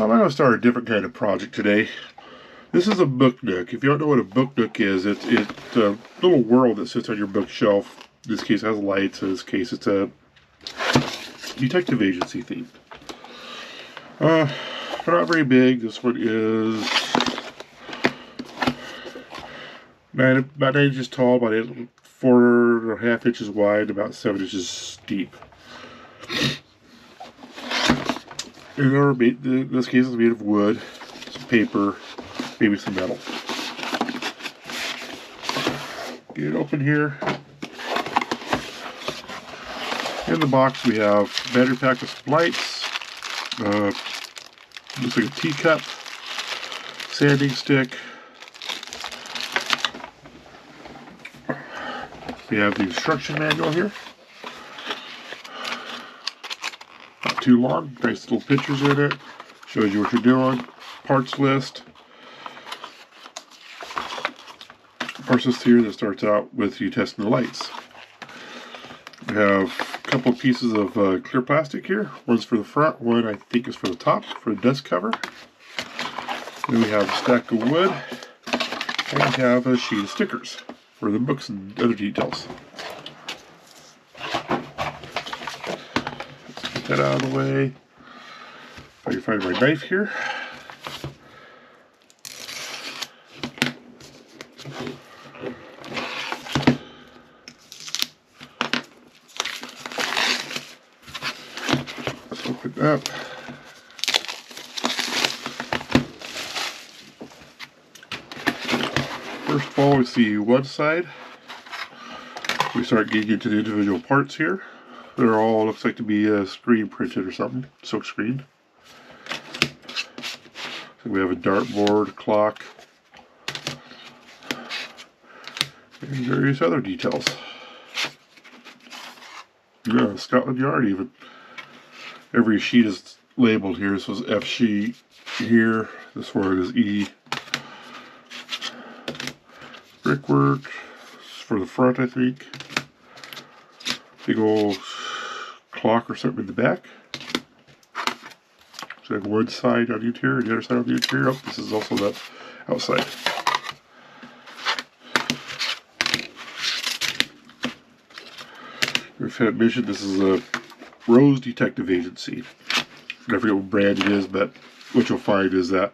I'm going to start a different kind of project today. This is a book nook. If you don't know what a book nook is, it's a little world that sits on your bookshelf. In this case, it has lights. In this case, it's a detective agency theme. They're not very big. This one is about 9 inches tall, about 4.5 inches wide, about 7 inches deep. In this case, it's made of wood, some paper, maybe some metal. Get it open here. In the box, we have battery pack with some lights. Looks like a teacup, sanding stick. We have the instruction manual here. Not too long, nice little pictures in it. Shows you what you're doing. Parts list. Parts list here that starts out with you testing the lights. We have a couple of pieces of clear plastic here. One's for the front, one I think is for the top, for the dust cover. Then we have a stack of wood, and we have a sheet of stickers for the books and other details. Get that out of the way. If I can find my knife here. Let's open it up. First of all, we see one side. We start getting into the individual parts here. They're all, looks like to be screen printed or something, silk screened. So we have a dartboard, clock, and various other details. Yeah, Scotland Yard even. Every sheet is labeled here. This was F sheet here. This one is E. Brickwork for the front, I think. Big old clock or something in the back. So I have one side on the interior, the other side on the interior. Oh, this is also the outside. If I had mentioned, this is a Rose Detective Agency. I forget what brand it is, but what you'll find is that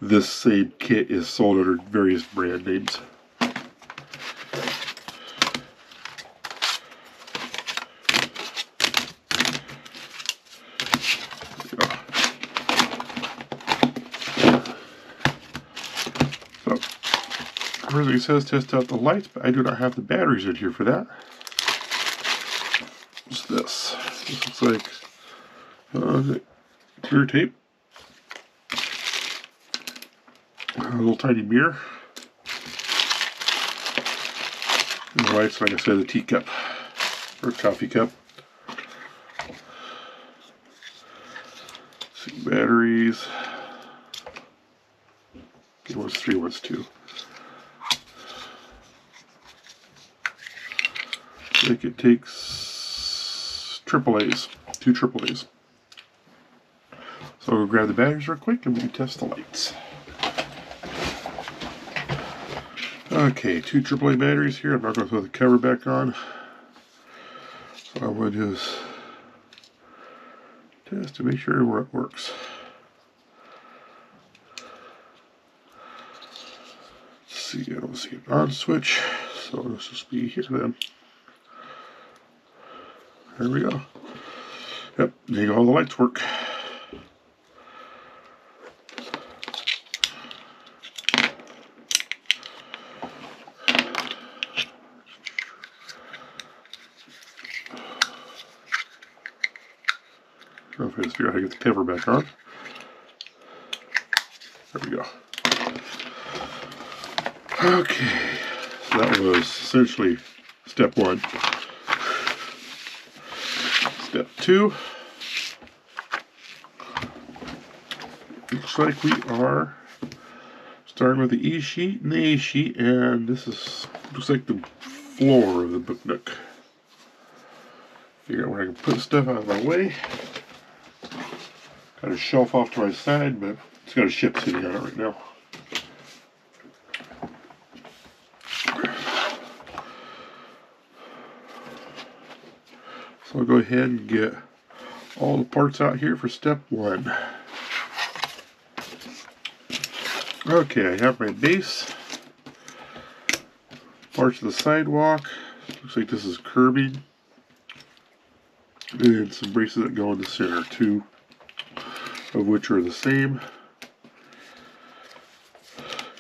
this same kit is sold under various brand names. So, everything says test out the lights, but I do not have the batteries in here for that. What's this? This looks like clear tape. A little tiny mirror. And the lights, like I said, a teacup or a coffee cup. Some batteries. Okay, one's 3, one's 2. I think it takes AAAs, 2 AAAs. So we'll grab the batteries real quick and we can test the lights. Okay, 2 AAA batteries here. I'm not going to throw the cover back on. So I'm going to do is test to make sure it works. Let's see, I don't see an on switch. So let's just be here then. There we go. Yep, there you go, all the lights work. I don't know if I just figure out how to get the cover back on. There we go. Okay, so that was essentially step 1. Step 2. Looks like we are starting with the E sheet and the A sheet, and this looks like the floor of the Book Nook. Figure out where I can put stuff out of my way. Got a shelf off to my side, but it's got a ship sitting on it right now. So I'll go ahead and get all the parts out here for step 1. Okay, I have my base, parts of the sidewalk. Looks like this is curbing, and some braces that go in the center, 2 of which are the same.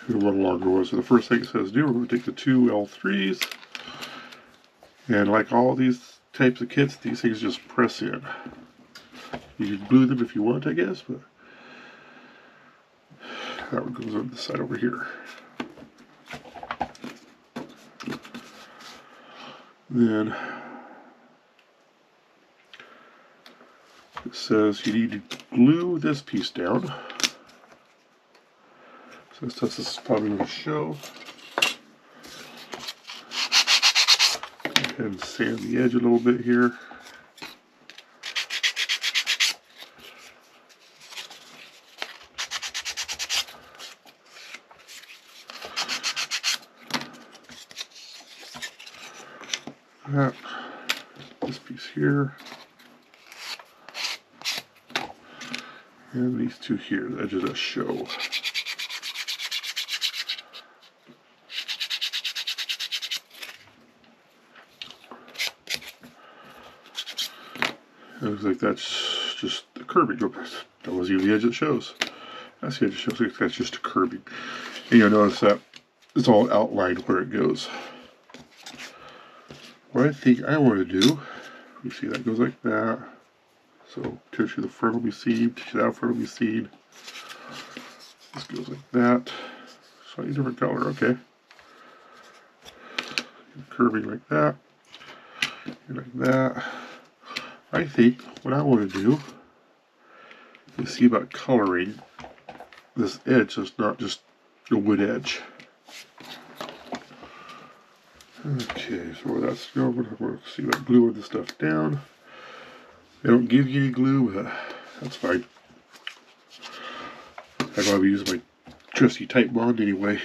And one longer one. So the first thing it says do, we're going to take the 2 L3s, and like all these types of kits, these things just press in. You can glue them if you want, I guess, but that one goes on the side over here. Then it says you need to glue this piece down. So this is probably going to show. Go ahead and sand the edge a little bit here. That, this piece here, and these 2 here, the edges that show. It looks like that's just the curbing. That was even the edge that shows. That's the edge that shows. Like that's just a curbing. And you'll notice that it's all outlined where it goes. What I think I want to do, you see that goes like that. So potentially the front will be seen, that front will be seen. This goes like that. Slightly different color, okay. Curving like that. And like that. I think what I want to do is see about coloring this edge so it's not just a wood edge. Okay, so where that's going, we're going to see about gluing this stuff down. They don't give you any glue, but that's fine. I'm going to be using my trusty tight bond anyway.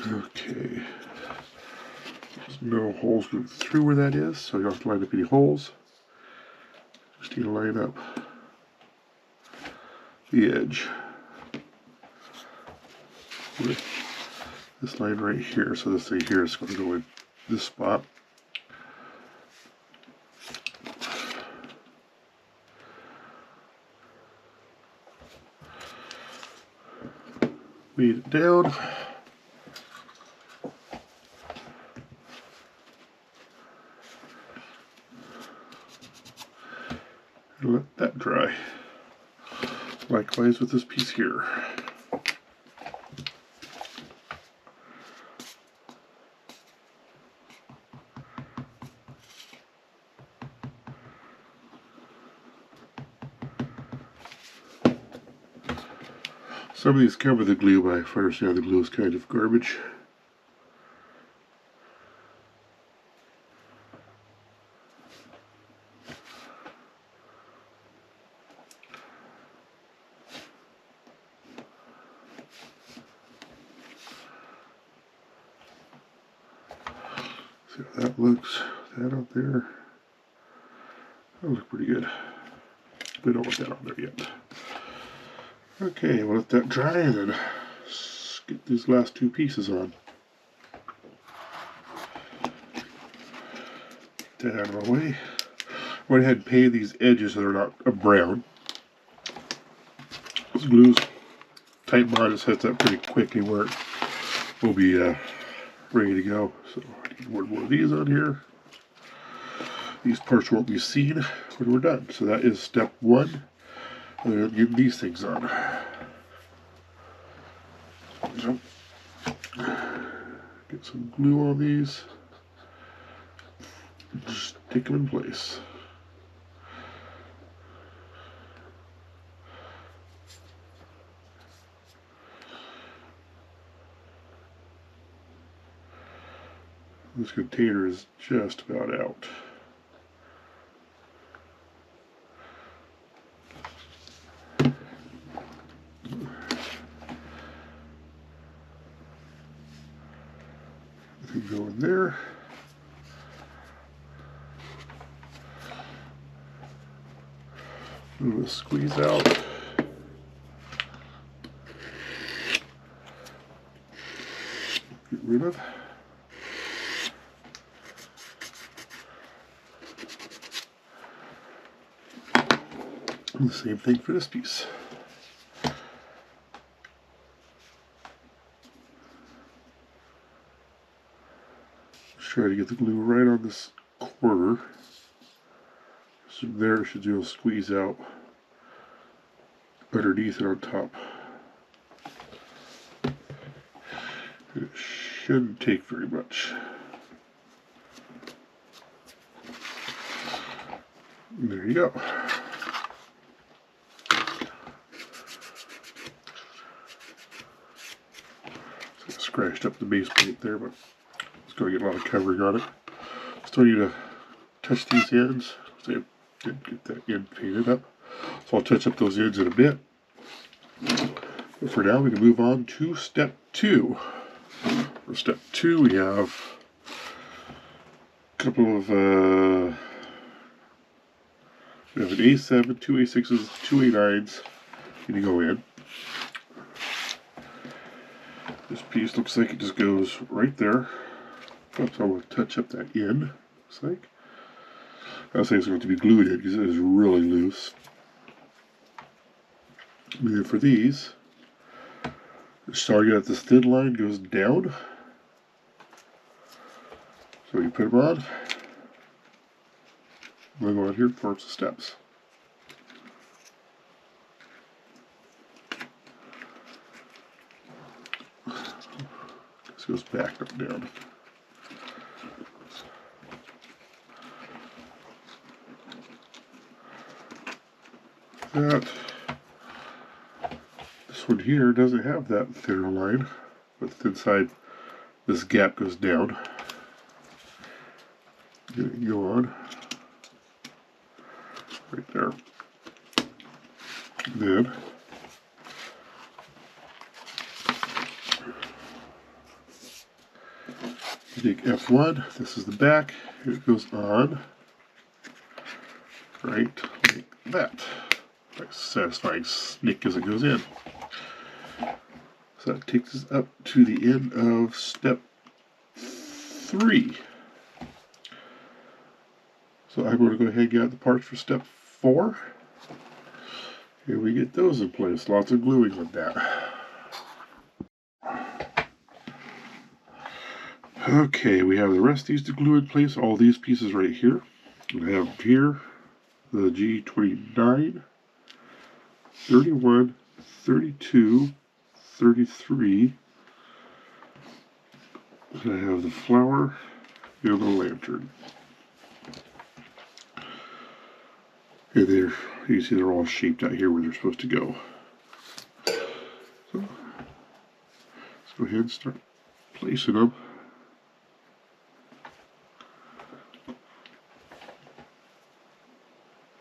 Okay, there's no holes going through where that is, so you don't have to line up any holes. Just need to line up the edge with this line right here. So this thing here is going to go in this spot. Weed it down. And let that dry. Likewise with this piece here. Some of these come with the glue, but I understand the glue is kind of garbage. See how that looks. That out there. That looks pretty good. We don't want that on there yet. Okay, we'll let that dry and then get these last 2 pieces on. Get that out of our way. Went ahead and painted these edges so they're not a brown. This glue's tight bond just hits that pretty quickly where it will be ready to go. So I need one more of these on here. These parts won't be seen when we're done. So that is step 1. And then get these things on. So, get some glue on these. Just stick them in place. This container is just about out. It can go in there. I'm going to squeeze out. Get rid of. And the same thing for this piece. Just try to get the glue right on this corner. So there it should be able to squeeze out underneath and on top. It shouldn't take very much. And there you go. So scratched up the base plate there, but it's going to get a lot of covering on it. Still need to touch these ends. So I didn't get that end painted up. So I'll touch up those ends in a bit. But for now, we can move on to step 2. For step 2, we have a couple of we have an A7, 2 A6s, 2 A9s need to go in. This piece looks like it just goes right there. Oops, I'm going to touch up that end, looks like. I was saying it's going to be glued in because it is really loose. And then for these, starting at this thin line goes down. So you put them on. We'll go on here towards the steps. This goes back up down. That. This one here doesn't have that thinner line, but inside this gap goes down. You go on. Right there. Then you take F1, this is the back, and it goes on right like that. Nice satisfying snick as it goes in. So that takes us up to the end of step 3. So I'm going to go ahead and get out the parts for step 4. Here we get those in place. Lots of gluing with that. Okay, we have the rest of these to glue in place. All these pieces right here. We have here the G29, 31, 32, 33. I have the flower and the lantern. And there, you see they're all shaped out here where they're supposed to go. So, let's go ahead and start placing them.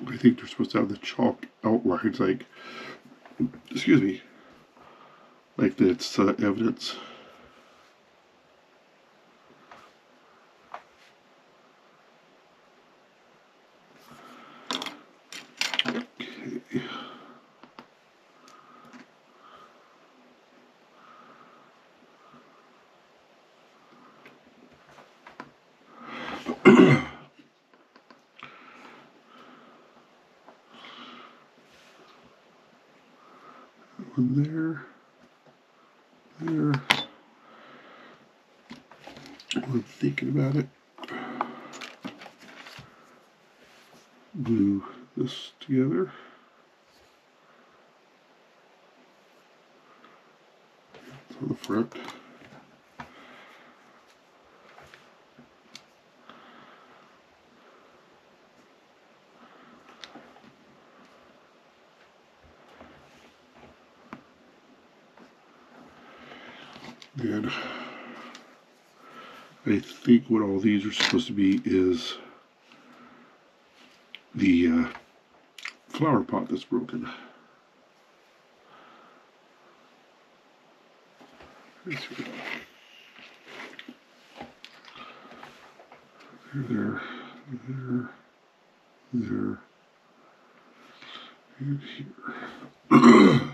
I think they're supposed to have the chalk outlines, like, excuse me, like that's evidence. Okay. One there, there. I'm thinking about it. Glue this together. On the front. And I think what all these are supposed to be is the flower pot that's broken. There, and here.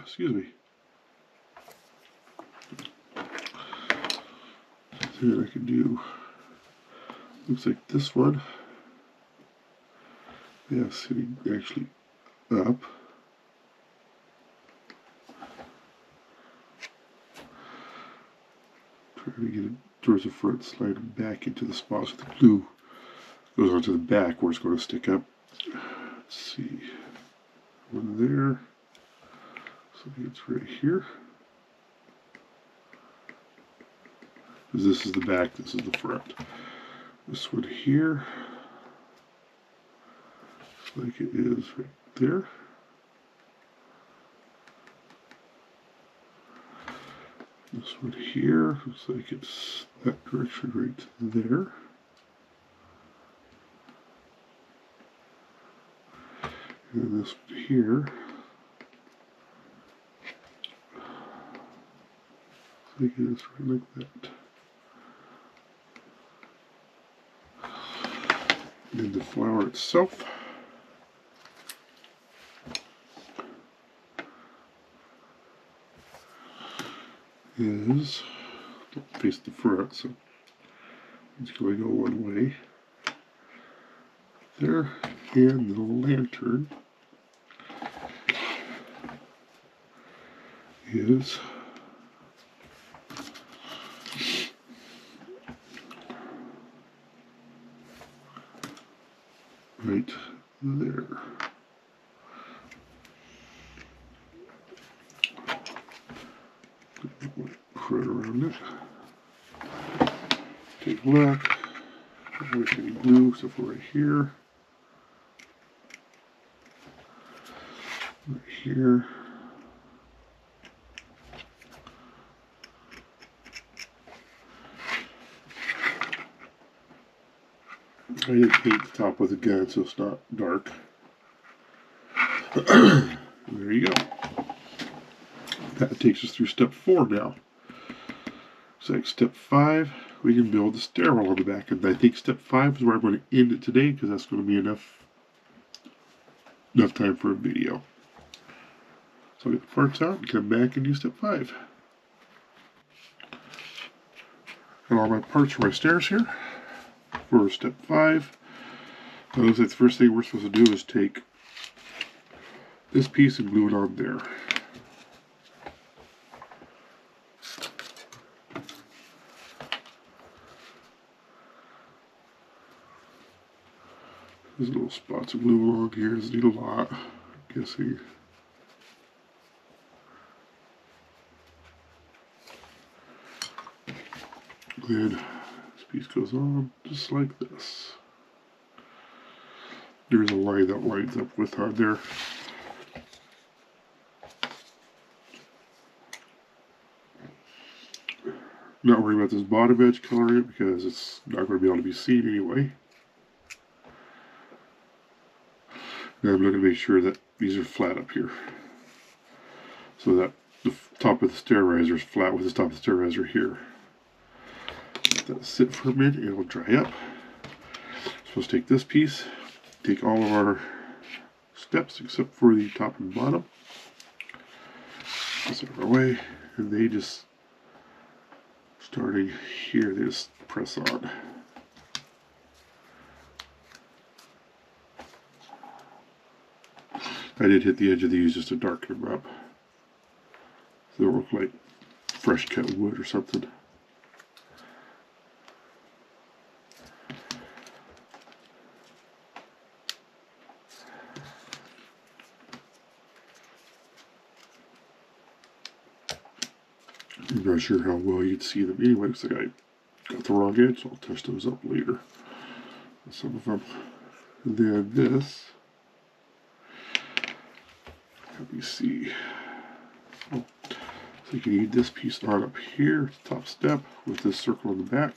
Excuse me. Then I can do, looks like this one. Yeah, sitting actually up. Trying to get it towards the front, slide it back into the spot so the glue goes onto the back where it's going to stick up. Let's see. One there. So it's right here. This is the back, this is the front. This one here, looks like it is right there. This one here, looks like it's that direction right there. And this one here, looks like it is right like that. And the flower itself is, don't face the front, so it's going to go one way. There, and the lantern is right there. Put it around it. Take a look. There's any glue except for right here. Right here. I didn't paint the top with a gun so it's not dark. There you go. That takes us through step 4 now. So like step 5, we can build the stairwell on the back. And I think step 5 is where I'm going to end it today because that's going to be enough time for a video. So I'll get the parts out and come back and do step 5. Got all my parts for my stairs here. For step 5, it looks like the first thing we're supposed to do is take this piece and glue it on there. There's little spots of glue along here. Doesn't need a lot, I'm guessing. Then this piece goes on just like this. There's a line that lines up with on there. Not worrying about this bottom edge coloring it because it's not going to be able to be seen anyway. And I'm looking to make sure that these are flat up here. So that the top of the stair riser is flat with the top of the stair riser here. Let that sit for a minute and it'll dry up. Supposed to take this piece, take all of our steps except for the top and bottom. This out of our way, and they just, starting here, they just press on. I did hit the edge of these just to darken them up. So they look like fresh cut wood or something. I'm not sure how well you'd see them anyway, because I got the wrong edge, so I'll touch those up later. Some of them. And then this, let me see. Oh, So you need this piece on up here, top step, with this circle in the back.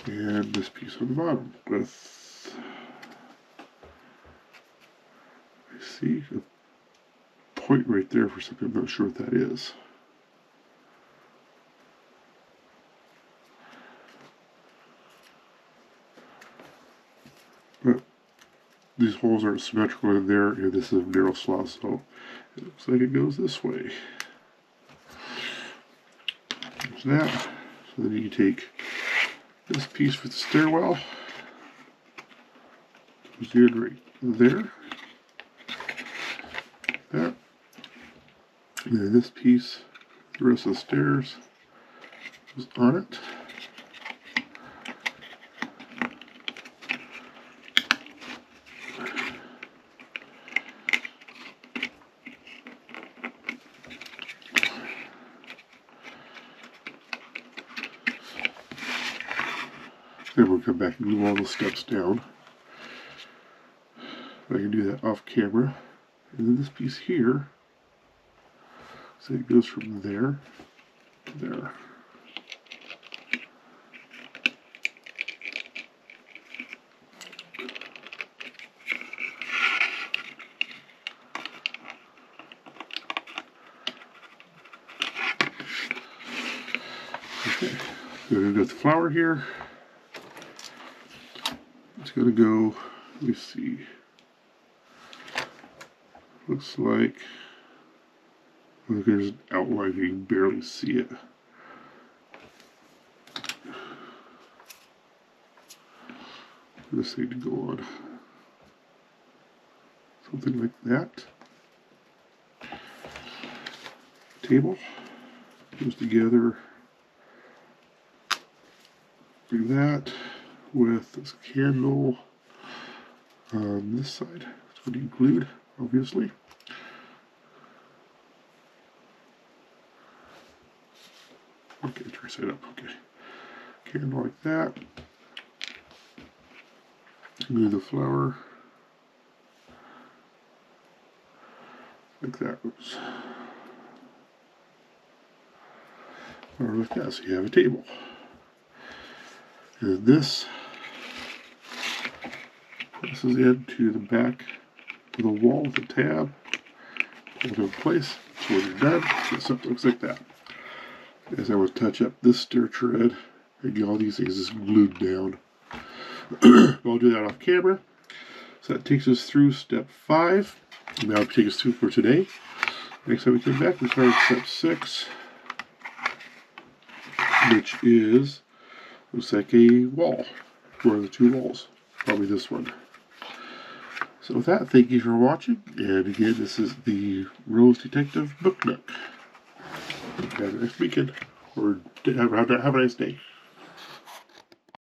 And this piece on the bottom with, I see a point right there for something. I'm not sure what that is. But these holes aren't symmetrical in there, and this is a narrow slot, so it looks like it goes this way. There's that. So then you take this piece for the stairwell, goes in right there, that, and then this piece, the rest of the stairs, goes on it. Then we'll come back and glue all the steps down. I can do that off camera. And then this piece here, so it goes from there to there. Okay, we're going to go with the flower here. It's going to go, let me see, looks like, well, there's an outline, you can barely see it. This need to go on something like that. Table goes together. Bring that with this candle on this side. That's what you glued, obviously. Okay, try to set it up. Okay, candle like that. Glue the flower like that. Oops. Or like that, so you have a table. And this presses into the back of the wall with a tab. Hold it in place. So when you're done, this looks like that. As I would touch up this stair tread and get all these things just glued down. I'll do that off camera. So that takes us through step 5. And that will take us through for today. Next time we come back, we start at step 6, which is, looks like a wall. One of the 2 walls. Probably this one. So with that, thank you for watching. And again, this is the Rose Detective Book Nook. Have a nice weekend. Or have a nice day.